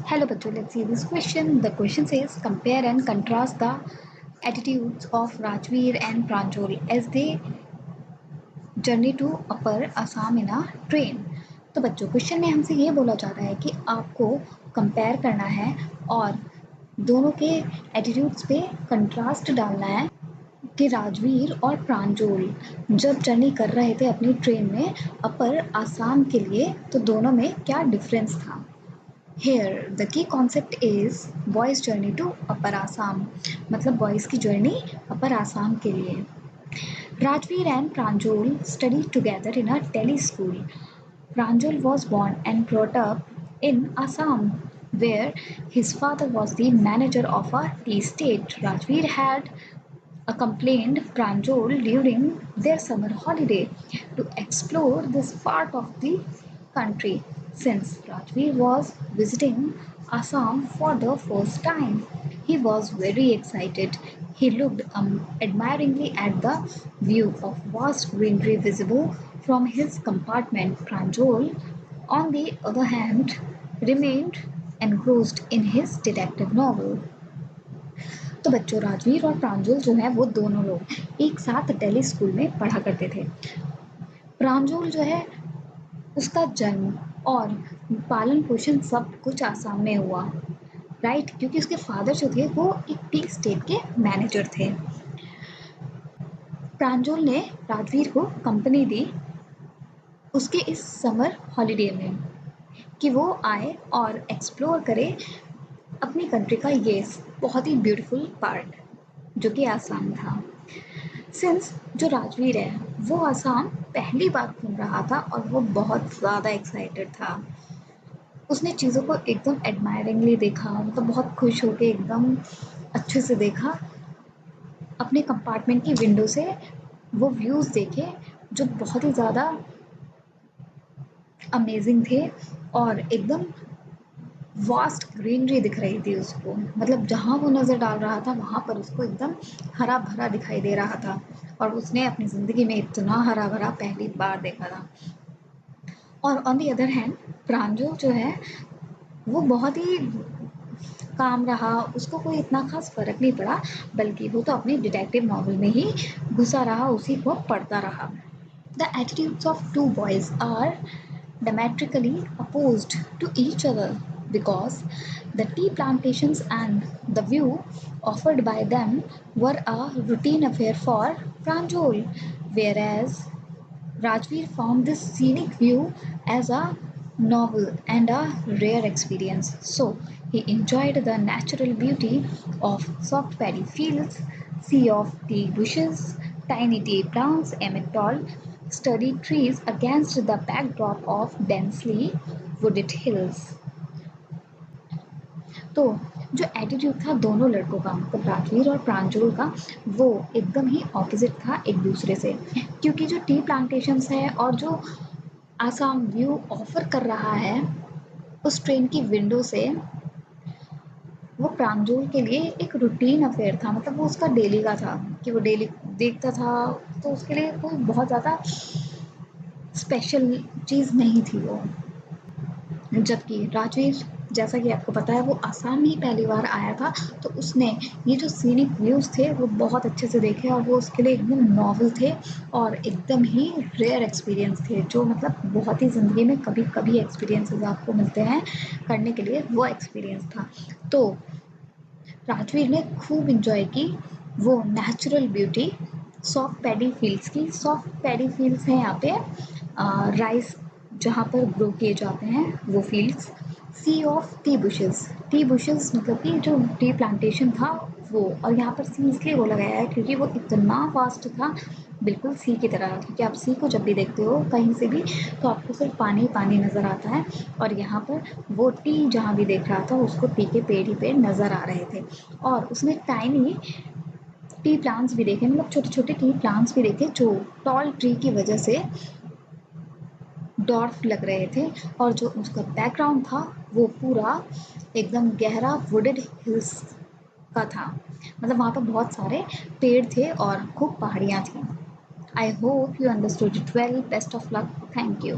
Hello बच्चों, let's see this question. The question says compare and contrast the attitudes of Rajveer and Pranjal as they journey to Upper Assam in a train. तो बच्चों question में हमसे ये बोला जा रहा है कि आपको कंपेयर करना है और दोनों के एटीट्यूड्स पे कंट्रास्ट डालना है कि राजवीर और प्रांजल जब जर्नी कर रहे थे अपनी ट्रेन में अपर आसाम के लिए तो दोनों में क्या डिफरेंस था. Here the key concept is boys journey to Upper Assam. मतलब boys की journey Upper Assam के लिए. Rajveer and Pranjal studied together in a Delhi school. Pranjal was born and brought up in Assam, where his father was the manager of a tea estate. Rajveer had accompanied Pranjal during their summer holiday to explore this part of the country. Since Rajveer was visiting Assam for the first time, he was very excited. He looked admiringly at the view of vast greenery visible from his compartment. Pranjal, on the other hand, remained engrossed in his detective novel. तो बच्चों राजवीर और प्रांजल जो है वो दोनों लोग एक साथ दिल्ली स्कूल में पढ़ा करते थे. प्रांजल जो है उसका जन्म और पालन पोषण सब कुछ आसाम में हुआ, राइट, क्योंकि उसके फादर जो थे वो एक टी स्टेट के मैनेजर थे. प्रांजल ने राजवीर को कंपनी दी उसके इस समर हॉलीडे में कि वो आए और एक्सप्लोर करे अपनी कंट्री का ये बहुत ही ब्यूटीफुल पार्ट जो कि आसाम था. सिंस जो राजवीर है वो आसाम पहली बार घूम रहा था और वो बहुत ज़्यादा एक्साइटेड था. उसने चीज़ों को एकदम एडमायरिंगली देखा, मतलब बहुत खुश होके एकदम अच्छे से देखा. अपने कंपार्टमेंट की विंडो से वो व्यूज़ देखे जो बहुत ही ज़्यादा अमेजिंग थे और एकदम वास्ट ग्रीनरी दिख रही थी उसको. मतलब जहाँ वो नज़र डाल रहा था वहाँ पर उसको एकदम हरा भरा दिखाई दे रहा था और उसने अपनी ज़िंदगी में इतना हरा भरा पहली बार देखा था. और ऑन दी अदर हैंड प्रांजल जो है वो बहुत ही काम रहा, उसको कोई इतना खास फर्क नहीं पड़ा, बल्कि वो तो अपने डिटेक्टिव नॉवल में ही घुसा रहा, उसी को पढ़ता रहा. The attitudes of two boys are diametrically opposed to each other because the tea plantations and the view offered by them were a routine affair for Pranjal, whereas Rajveer found this scenic view as a novel and a rare experience. So he enjoyed the natural beauty of soft paddy fields, sea of tea bushes, tiny tea plants amid tall sturdy trees against the backdrop of densely wooded hills. तो जो attitude था दोनों लड़कों का, मतलब राजवीर और प्रांजल का, वो एकदम ही ऑपोजिट था एक दूसरे से. क्योंकि जो टी प्लांटेशंस है और जो आसाम व्यू ऑफर कर रहा है उस ट्रेन की विंडो से, वो प्रांजल के लिए एक रूटीन अफेयर था. मतलब वो उसका डेली का था कि वो डेली देखता था, तो उसके लिए कोई बहुत ज़्यादा स्पेशल चीज़ नहीं थी वो. जबकि राजवीर, जैसा कि आपको पता है, वो आसाम ही पहली बार आया था, तो उसने ये जो सीनिक व्यूज़ थे वो बहुत अच्छे से देखे और वो उसके लिए एकदम नॉवल थे और एकदम ही रेयर एक्सपीरियंस थे, जो मतलब बहुत ही ज़िंदगी में कभी कभी एक्सपीरियंसेस आपको मिलते हैं करने के लिए, वो एक्सपीरियंस था. तो राजवीर ने खूब इंजॉय की वो natural beauty soft paddy fields की. सॉफ्ट पैडी फील्ड्स हैं यहाँ पे राइस जहाँ पर ग्रो किए जाते हैं वो fields. Sea of tea bushes मतलब कि जो टी प्लांटेशन था वो, और यहाँ पर सी इसलिए बोला गया है क्योंकि वो इतना वास्ट था, बिल्कुल सी की तरह. क्योंकि आप सी को जब भी देखते हो कहीं से भी तो आपको सिर्फ पानी पानी नज़र आता है, और यहाँ पर वो टी जहाँ भी देख रहा था उसको टी के पेड़ ही पेड़ नज़र आ रहे थे. और उसने टाइनी टी प्लांट्स भी देखे, मतलब छोटे छोटे टी प्लांट्स भी देखे जो टॉल ट्री की वजह से डॉर्फ लग रहे थे. और जो उसका बैकग्राउंड था वो पूरा एकदम गहरा वुडेड हिल्स का था, मतलब वहाँ पर बहुत सारे पेड़ थे और खूब पहाड़ियाँ थी. I hope you understood it well. Best of luck. Thank you.